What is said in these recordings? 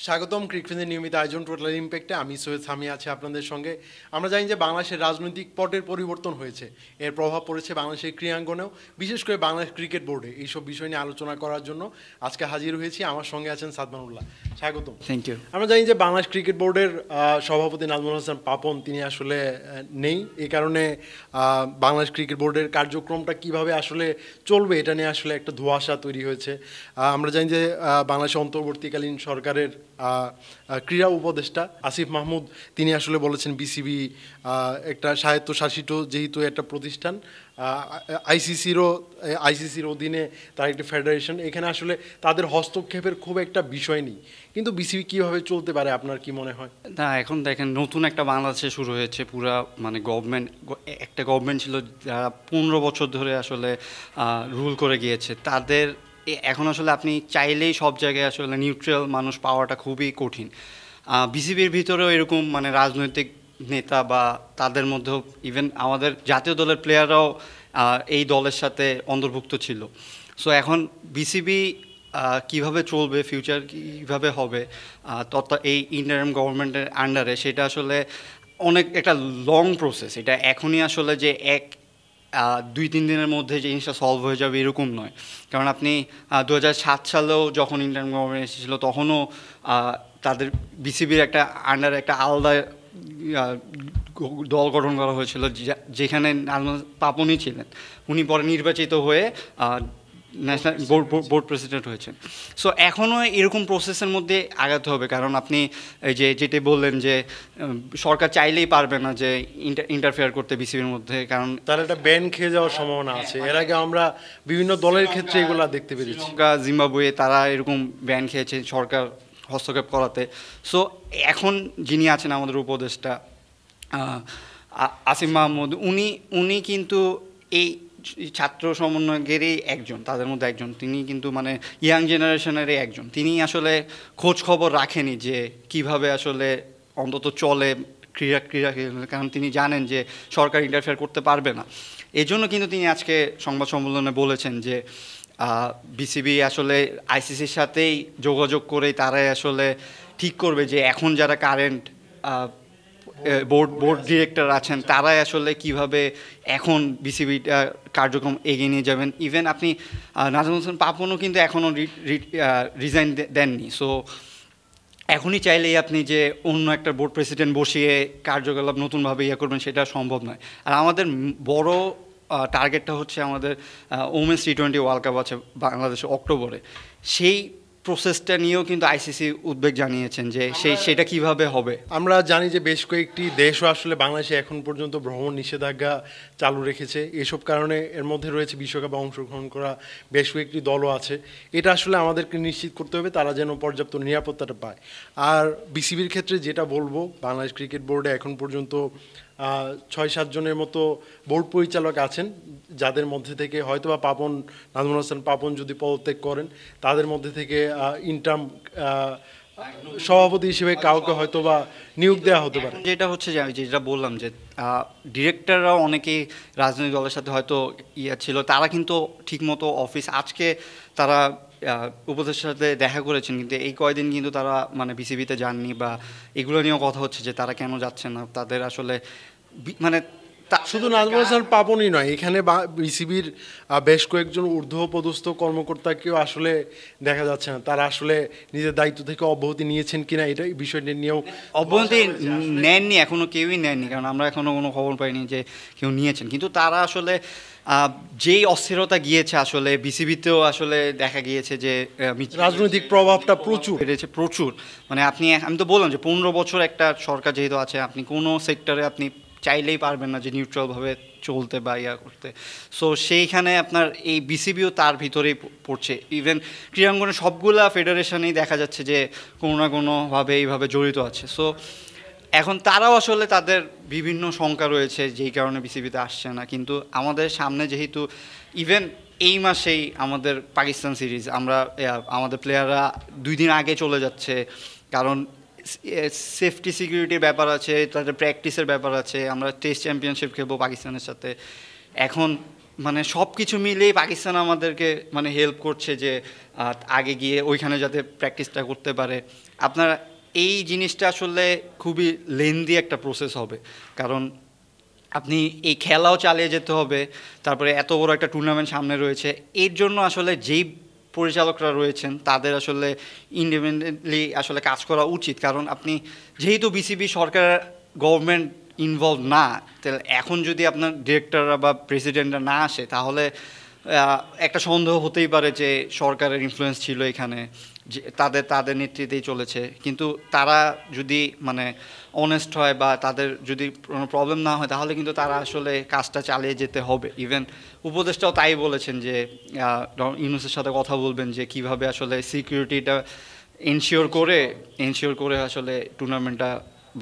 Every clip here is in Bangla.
স্বাগতম ক্রিকফিনের নিয়মিত আয়োজন টোটাল ইম্প্যাক্টে আমি সৈয়দ সামি আছি আপনাদের সঙ্গে। আমরা জানি যে বাংলাদেশের রাজনৈতিক পটের পরিবর্তন হয়েছে, এর প্রভাব পড়েছে বাংলাদেশের ক্রীড়াঙ্গনেও, বিশেষ করে বাংলাদেশ ক্রিকেট বোর্ডে। এইসব বিষয় নিয়ে আলোচনা করার জন্য আজকে হাজির হয়েছি। আমার সঙ্গে আছেন সাদমানুল্লাহ। স্বাগতম। Thank you. আমরা জানি যে বাংলাদেশ ক্রিকেট বোর্ডের সভাপতি নাজমুল হাসান পাপন তিনি আসলে নেই, এই কারণে বাংলাদেশ ক্রিকেট বোর্ডের কার্যক্রমটা কিভাবে আসলে চলবে এটা নিয়ে আসলে একটা ধোঁয়াশা তৈরি হয়েছে। আমরা জানি যে বাংলাদেশের অন্তর্বর্তীকালীন সরকারের ক্রীড়া উপদেষ্টা আসিফ মাহমুদ তিনি আসলে বলেছেন বিসিবি একটা স্বায়ত্তশাসিত যেহেতু একটা প্রতিষ্ঠান, আইসিসির অধীনে তার একটি ফেডারেশন, এখানে আসলে তাদের হস্তক্ষেপের খুব একটা বিষয় নেই, কিন্তু বিসিবি কীভাবে চলতে পারে আপনার কি মনে হয়? না, এখন দেখেন নতুন একটা বাংলাদেশে শুরু হয়েছে, পুরা মানে একটা গভর্নমেন্ট ছিল যারা 15 বছর ধরে আসলে রুল করে গিয়েছে। তাদের এখন আসলে আপনি চাইলেই সব জায়গায় আসলে নিউট্রাল মানুষ পাওয়াটা খুবই কঠিন। বিসিবির ভিতরেও এরকম মানে রাজনৈতিক নেতা বা তাদের মধ্যেও ইভেন আমাদের জাতীয় দলের প্লেয়াররাও এই দলের সাথে অন্তর্ভুক্ত ছিল। সো এখন বিসিবি কিভাবে চলবে, ফিউচার কীভাবে হবে এই ইন্টারিম গভর্নমেন্টের আন্ডারে, সেটা আসলে অনেক একটা লং প্রসেস। এটা এখনই আসলে যে 2-3 দিনের মধ্যে জিনিসটা সলভ হয়ে যাবে এরকম নয়। কারণ আপনি 2007 সালেও যখন ইন্টারিম গভর্নমেন্ট এসেছিলো তখনও তাদের বিসিবির একটা আন্ডারে একটা আলাদা দল গঠন করা হয়েছিল, যেখানে পাপনই ছিলেন। উনি পরে নির্বাচিত হয়ে ন্যাশনাল বোর্ড প্রেসিডেন্ট হয়েছেন। সো এখনও এরকম প্রসেসের মধ্যে আগাতে হবে, কারণ আপনি এই যেটা বললেন যে সরকার চাইলেই পারবে না যে ইন্টারফেয়ার করতে বিসিবির মধ্যে, কারণ তার একটা ব্যান খেয়ে যাওয়ার সম্ভাবনা আছে। এর আগে আমরা বিভিন্ন দলের ক্ষেত্রে এগুলো দেখতে পেরেছি। জিম্বাবুয়ে তারা এরকম ব্যান খেয়েছে সরকার হস্তক্ষেপ করাতে। সো এখন যিনি আছেন আমাদের উপদেষ্টা আসিফ মাহমুদ, উনি কিন্তু এই ছাত্র সমন্বয়কেরই একজন, তাদের মধ্যে একজন। তিনি কিন্তু মানে ইয়াং জেনারেশনেরই একজন। তিনি আসলে খোঁজ খবর রাখেনি যে কিভাবে আসলে অন্তত চলে ক্রীড়া, কারণ তিনি জানেন যে সরকার ইন্টারফেয়ার করতে পারবে না। এজন্য কিন্তু তিনি আজকে সংবাদ সম্মেলনে বলেছেন যে বিসিবি আসলে আইসিসির সাথেই যোগাযোগ করে তারাই আসলে ঠিক করবে যে এখন যারা কারেন্ট বোর্ড ডিরেক্টর আছেন তারাই আসলে কিভাবে এখন বিসিবিটা কার্যক্রম এগিয়ে নিয়ে যাবেন। ইভেন আপনি নাজমুল হাসান পাপনও কিন্তু এখনও রিজাইন দেননি। সো এখনই চাইলেই আপনি যে অন্য একটা বোর্ড প্রেসিডেন্ট বসিয়ে কার্যকলাপ নতুনভাবে করবেন সেটা সম্ভব নয়। আর আমাদের বড় টার্গেটটা হচ্ছে আমাদের ওমেন্স টি20 ওয়ার্ল্ড কাপ আছে বাংলাদেশে অক্টোবরে। সেই প্রসেসটা নিয়েও কিন্তু আইসিসি উদ্বেগ জানিয়েছেন যে সেটা কিভাবে হবে। আমরা জানি যে বেশ কয়েকটি দেশও আসলে বাংলাদেশে এখন পর্যন্ত ভ্রমণ নিষেধাজ্ঞা চালু রেখেছে। এসব কারণে এর মধ্যে রয়েছে বিশ্বকাপে অংশগ্রহণ করা বেশ কয়েকটি দলও আছে। এটা আসলে আমাদেরকে নিশ্চিত করতে হবে তারা যেন পর্যাপ্ত নিরাপত্তাটা পায়। আর বিসিবির ক্ষেত্রে যেটা বলবো, বাংলাদেশ ক্রিকেট বোর্ডে এখন পর্যন্ত 6-7 জনের মতো বোর্ড পরিচালক আছেন, যাদের মধ্যে থেকে হয়তোবা নাজমুল হাসান পাপন যদি পদত্যাগ করেন তাদের মধ্যে থেকে ইন্টার্ম সভাপতি হিসেবে কাউকে হয়তোবা নিয়োগ দেওয়া হতে পারে। যেটা হচ্ছে যে আমি যেটা বললাম যে ডিরেক্টররাও অনেকেই রাজনৈতিক দলের সাথে হয়তো ছিল, তারা কিন্তু ঠিকমতো অফিস আজকে তারা উপদেষ্টার সাথে দেখা করেছেন, কিন্তু এই কয়দিন কিন্তু তারা মানে বিসিবিতে যাননি, বা এগুলো নিয়েও কথা হচ্ছে যে তারা কেন যাচ্ছে না। তাদের আসলে মানে শুধু নাজমুল হাসান পাপনই নয়, এখানে বিসিবির বেশ কয়েকজন ঊর্ধ্বপদস্থ কর্মকর্তাকেও আসলে দেখা যাচ্ছে না তারা আসলে নিজের দায়িত্ব থেকে অব্যাহতি নিয়েছেন কিনা, এটা বিষয়টি নিয়েও অব্যাহতি নেননি, এখনও কেউই নেননি, কারণ আমরা এখনও কোনো খবর পাইনি যে কেউ নিয়েছেন। কিন্তু তারা আসলে যেই অস্থিরতা গিয়েছে আসলে বিসিবিতেও আসলে দেখা গিয়েছে যে রাজনৈতিক প্রভাবটা প্রচুর বেড়েছে, প্রচুর। মানে আমি তো বললাম যে 15 বছর একটা সরকার যেহেতু আছে, আপনি কোনো সেক্টরে আপনি চাইলেই পারবেন না যে নিউট্রালভাবে চলতে বা করতে। সো সেইখানে আপনার এই বিসিবিও তার ভিতরেই পড়ছে। ইভেন ক্রীড়াঙ্গনে সবগুলা ফেডারেশনেই দেখা যাচ্ছে যে কোনো না কোনোভাবে এইভাবে জড়িত আছে। সো এখন তারাও আসলে তাদের বিভিন্ন শঙ্কা রয়েছে যেই কারণে বিসিবিতে আসছে না। কিন্তু আমাদের সামনে যেহেতু ইভেন এই মাসেই আমাদের পাকিস্তান সিরিজ, আমাদের প্লেয়াররা 2 দিন আগে চলে যাচ্ছে, কারণ সেফটি সিকিউরিটির ব্যাপার আছে, তাদের প্র্যাকটিসের ব্যাপার আছে। আমরা টেস্ট চ্যাম্পিয়নশিপ খেলবো পাকিস্তানের সাথে। এখন মানে সব কিছু মিলেই পাকিস্তান আমাদেরকে মানে হেল্প করছে যে আগে গিয়ে ওইখানে যাতে প্র্যাকটিসটা করতে পারে। আপনার এই জিনিসটা আসলে খুবই লেন্দি একটা প্রসেস হবে, কারণ আপনি এই খেলাও চালিয়ে যেতে হবে, তারপরে এত বড় একটা টুর্নামেন্ট সামনে রয়েছে। এর জন্য আসলে যেই পরিচালকরা রয়েছেন তাদের আসলে ইন্ডিপেন্ডেন্টলি আসলে কাজ করা উচিত, কারণ আপনি যেহেতু বিসিবি সরকার গভর্নমেন্ট ইনভলভ না, তাহলে এখন যদি আপনার ডিরেক্টররা বা প্রেসিডেন্টরা না আসে তাহলে একটা সন্দেহ হতেই পারে যে সরকারের ইনফ্লুয়েন্স ছিল এখানে, যে তাদের তাদের নেতৃত্বেই চলেছে। কিন্তু তারা যদি মানে অনেস্ট হয় বা তাদের যদি কোনো প্রবলেম না হয় তাহলে কিন্তু তারা আসলে কাজটা চালিয়ে যেতে হবে। ইভেন উপদেষ্টাও তাই বলেছেন যে ইউনুসের সাথে কথা বলবেন যে কিভাবে আসলে সিকিউরিটিটা এনশিওর করে আসলে টুর্নামেন্টটা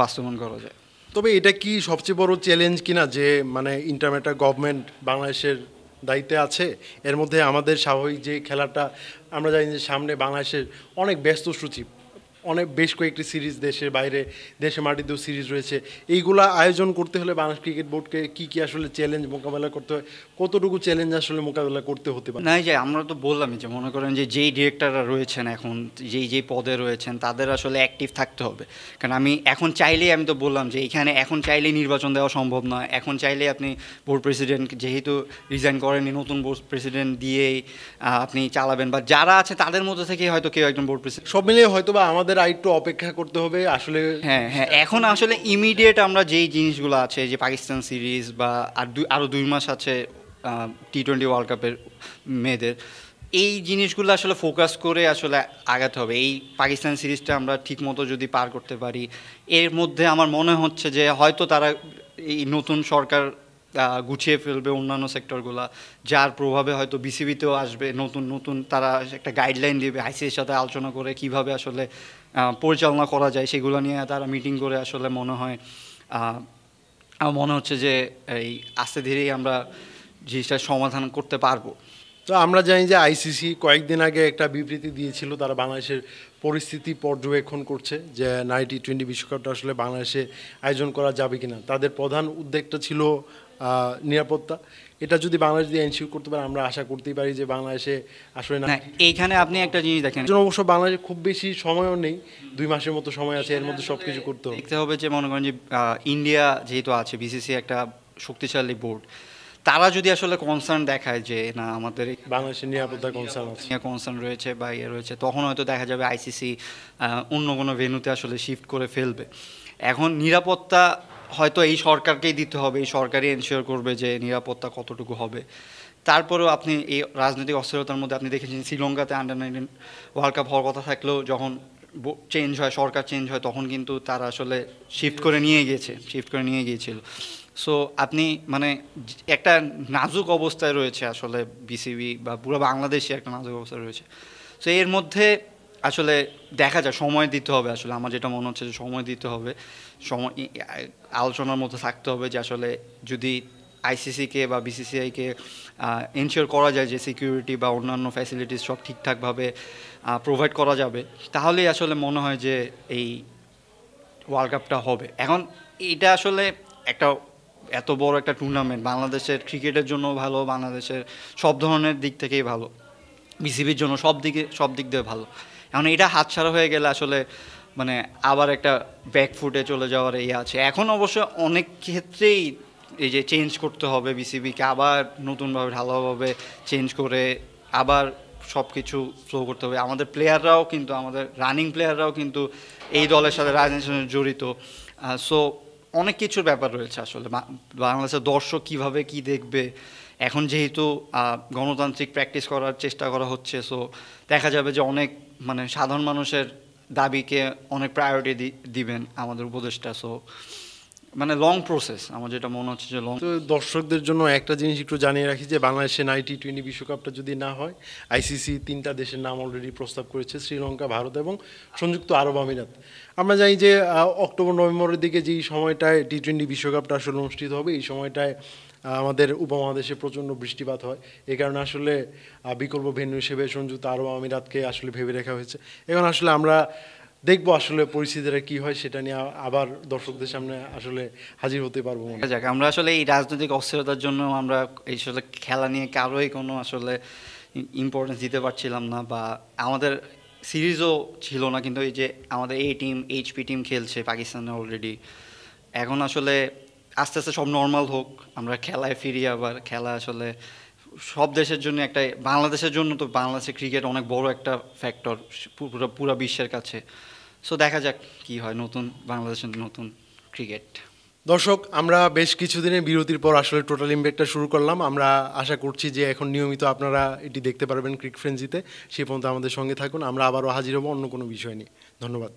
বাস্তবায়ন করা যায়। তবে এটা কি সবচেয়ে বড় চ্যালেঞ্জ কিনা যে মানে ইন্টারমেটা গভর্নমেন্ট বাংলাদেশের দায়িত্বে আছে? এর মধ্যে আমাদের স্বাভাবিক যে খেলাটা আমরা জানি যে সামনে বাংলাদেশের অনেক ব্যস্ত সূচি, অনেক বেশ কয়েকটি সিরিজ দেশের বাইরে দেশে মাটিতেও সিরিজ রয়েছে, এইগুলা আয়োজন করতে হলে বাংলাদেশ ক্রিকেট বোর্ডকে কি কি আসলে চ্যালেঞ্জ মোকাবেলা করতে হয়, কতটুকু চ্যালেঞ্জ আসলে মোকাবেলা করতে হতে পারে? না, যে আমরা তো বললামই যে মনে করেন যে যেই ডিরেক্টররা রয়েছেন এখন যেই পদে রয়েছেন তাদের আসলে অ্যাক্টিভ থাকতে হবে। কারণ আমি এখন চাইলেই, আমি তো বললাম যে এখানে এখন চাইলেই নির্বাচন দেওয়া সম্ভব নয়। এখন চাইলেই আপনি বোর্ড প্রেসিডেন্ট যেহেতু রিজাইন করেনি, নতুন বোর্ড প্রেসিডেন্ট দিয়েই আপনি চালাবেন, বা যারা আছে তাদের মধ্যে থেকেই হয়তো কেউ একজন বোর্ড প্রেসিডেন্ট। সব মিলিয়ে হয়তো বা আমাদের আরেকটু অপেক্ষা করতে হবে আসলে। হ্যাঁ হ্যাঁ, এখন আসলে ইমিডিয়েট আমরা যেই জিনিসগুলো আছে, যে পাকিস্তান সিরিজ বা আরও 2 মাস আছে টি-20 ওয়ার্ল্ড কাপের মেয়েদের, এই জিনিসগুলো আসলে ফোকাস করে আসলে আগাতে হবে। এই পাকিস্তান সিরিজটা আমরা ঠিকমতো যদি পার করতে পারি, এর মধ্যে আমার মনে হচ্ছে যে হয়তো তারা এই নতুন সরকার গুছিয়ে ফেলবে অন্যান্য সেক্টরগুলো, যার প্রভাবে হয়তো বিসিবিতেও আসবে নতুন নতুন, তারা একটা গাইডলাইন দেবে আইসিসির সাথে আলোচনা করে কিভাবে আসলে পরিচালনা করা যায়, সেগুলো নিয়ে তারা মিটিং করে আসলে মনে হয় আমার মনে হচ্ছে যে এই আস্তে ধীরেই আমরা জিনিসটার সমাধান করতে পারবো। তো আমরা জানি যে আইসিসি কয়েকদিন আগে একটা বিবৃতি দিয়েছিল, তারা বাংলাদেশের পরিস্থিতি পর্যবেক্ষণ করছে যে টি-20 বিশ্বকাপটা আসলে বাংলাদেশে আয়োজন করা যাবে কিনা। তাদের প্রধান উদ্বেগটা ছিল নিরাপত্তা। এটা যদি বাংলাদেশ দিয়ে এনশিওর করতে পারে, আমরা আশা করতেই পারি যে বাংলাদেশে আসলে না। এইখানে আপনি একটা জিনিস দেখেন, অবশ্য বাংলাদেশে খুব বেশি সময়ও নেই, 2 মাসের মতো সময় আছে, এর মধ্যে সব কিছু করতে হবে। দেখতে হবে যে মনে করেন যে ইন্ডিয়া যেহেতু আছে, বিসিসি একটা শক্তিশালী বোর্ড, তারা যদি আসলে কনসার্ন দেখায় যে না আমাদের বাংলাদেশের নিরাপত্তা কনসার্ন রয়েছে বা ইয়ে রয়েছে, তখন হয়তো দেখা যাবে আইসিসি অন্য কোনো ভেন্যুতে আসলে শিফট করে ফেলবে। এখন নিরাপত্তা হয়তো এই সরকারকেই দিতে হবে, এই সরকারই এনশিওর করবে যে নিরাপত্তা কতটুকু হবে। তারপরেও আপনি এই রাজনৈতিক অস্থিরতার মধ্যে আপনি দেখেছেন শ্রীলঙ্কাতে আন্ডার-19 ওয়ার্ল্ড কাপ হওয়ার কথা থাকলেও যখন চেঞ্জ হয়, সরকার চেঞ্জ হয়, তখন কিন্তু তারা আসলে শিফট করে নিয়ে গিয়েছিল। সো আপনি মানে একটা নাজুক অবস্থায় রয়েছে আসলে বিসিবি, বা পুরো বাংলাদেশে একটা নাজুক অবস্থায় রয়েছে। সো এর মধ্যে আসলে দেখা যায় সময় দিতে হবে। আসলে আমার যেটা মনে হচ্ছে যে সময় দিতে হবে, সময় আলোচনার মধ্যে থাকতে হবে যে আসলে যদি আইসিসিকে বা বিসিসিআইকে এনশিওর করা যায় যে সিকিউরিটি বা অন্যান্য ফ্যাসিলিটিস সব ঠিকঠাকভাবে প্রোভাইড করা যাবে, তাহলেই আসলে মনে হয় যে এই ওয়ার্ল্ড কাপটা হবে। এখন এটা আসলে একটা এত বড় একটা টুর্নামেন্ট, বাংলাদেশের ক্রিকেটের জন্য ভালো, বাংলাদেশের সব ধরনের দিক থেকেই ভালো, বিসিবির জন্য সব দিক দিয়ে ভালো। এখন এটা হাতছাড়া হয়ে গেলে আসলে মানে আবার একটা ব্যাকফুটে চলে যাওয়ার আছে। এখন অবশ্য অনেক ক্ষেত্রেই এই যে চেঞ্জ করতে হবে বিসিবিকে, আবার নতুনভাবে ঢালাওভাবে চেঞ্জ করে আবার সব কিছু ফ্লো করতে হবে। আমাদের প্লেয়াররাও কিন্তু, আমাদের রানিং প্লেয়াররাও কিন্তু এই দলের সাথে রাজনীতির সাথে জড়িত। সো অনেক কিছুর ব্যাপার রয়েছে আসলে। বাংলাদেশের দর্শক কিভাবে কি দেখবে, এখন যেহেতু গণতান্ত্রিক প্র্যাকটিস করার চেষ্টা করা হচ্ছে, সো দেখা যাবে যে অনেক মানে সাধারণ মানুষের দাবিকে অনেক প্রায়োরিটি দিবেন আমাদের উপদেষ্টা। সো মানে লং প্রসেস, আমার যেটা মনে হচ্ছে যে লং। তো দর্শকদের জন্য একটা জিনিস একটু জানিয়ে রাখি যে বাংলাদেশে টি-20 বিশ্বকাপটা যদি না হয়, আইসিসি 3টা দেশের নাম অলরেডি প্রস্তাব করেছে, শ্রীলঙ্কা, ভারত এবং সংযুক্ত আরব আমিরাত। আমরা জানি যে অক্টোবর নভেম্বরের দিকে যেই সময়টায় টি-20 বিশ্বকাপটা আসলে অনুষ্ঠিত হবে, এই সময়টায় আমাদের উপমহাদেশে প্রচণ্ড বৃষ্টিপাত হয়। এই কারণে আসলে বিকল্প ভেন্যু হিসেবে সংযুক্ত আরব আমিরাতকে আসলে ভেবে রাখা হয়েছে। এখন আসলে আমরা দেখবো আসলে পরিস্থিতিটা কি হয়, সেটা নিয়ে আবার দর্শকদের সামনে আসলে হাজির হতে পারবো মনে হয়। দেখা যাক, আমরা আসলে এই রাজনৈতিক অস্থিরতার জন্য আমরা এই আসলে খেলা নিয়ে কারোই কোনো আসলে ইম্পর্টেন্স দিতে পারছিলাম না, বা আমাদের সিরিজও ছিল না। কিন্তু এই যে আমাদের এই টিম এইচপি টিম খেলছে পাকিস্তানে অলরেডি, এখন আসলে আস্তে আস্তে সব নর্মাল হোক, আমরা খেলায় ফিরি আবার। খেলা আসলে সব দেশের জন্য একটা, বাংলাদেশের জন্য তো বাংলাদেশের ক্রিকেট অনেক বড় একটা ফ্যাক্টর পুরো বিশ্বের কাছে। সো দেখা যাক কি হয়, নতুন বাংলাদেশের নতুন ক্রিকেট। দর্শক, আমরা বেশ কিছুদিনের বিরতির পর আসলে টোটাল ইমপ্যাক্টটা শুরু করলাম। আমরা আশা করছি যে এখন নিয়মিত আপনারা এটি দেখতে পারবেন ক্রিক ফ্রেন্সিতে। সে পর্যন্ত আমাদের সঙ্গে থাকুন, আমরা আবারও হাজির হব অন্য কোনো বিষয় নিয়ে। ধন্যবাদ।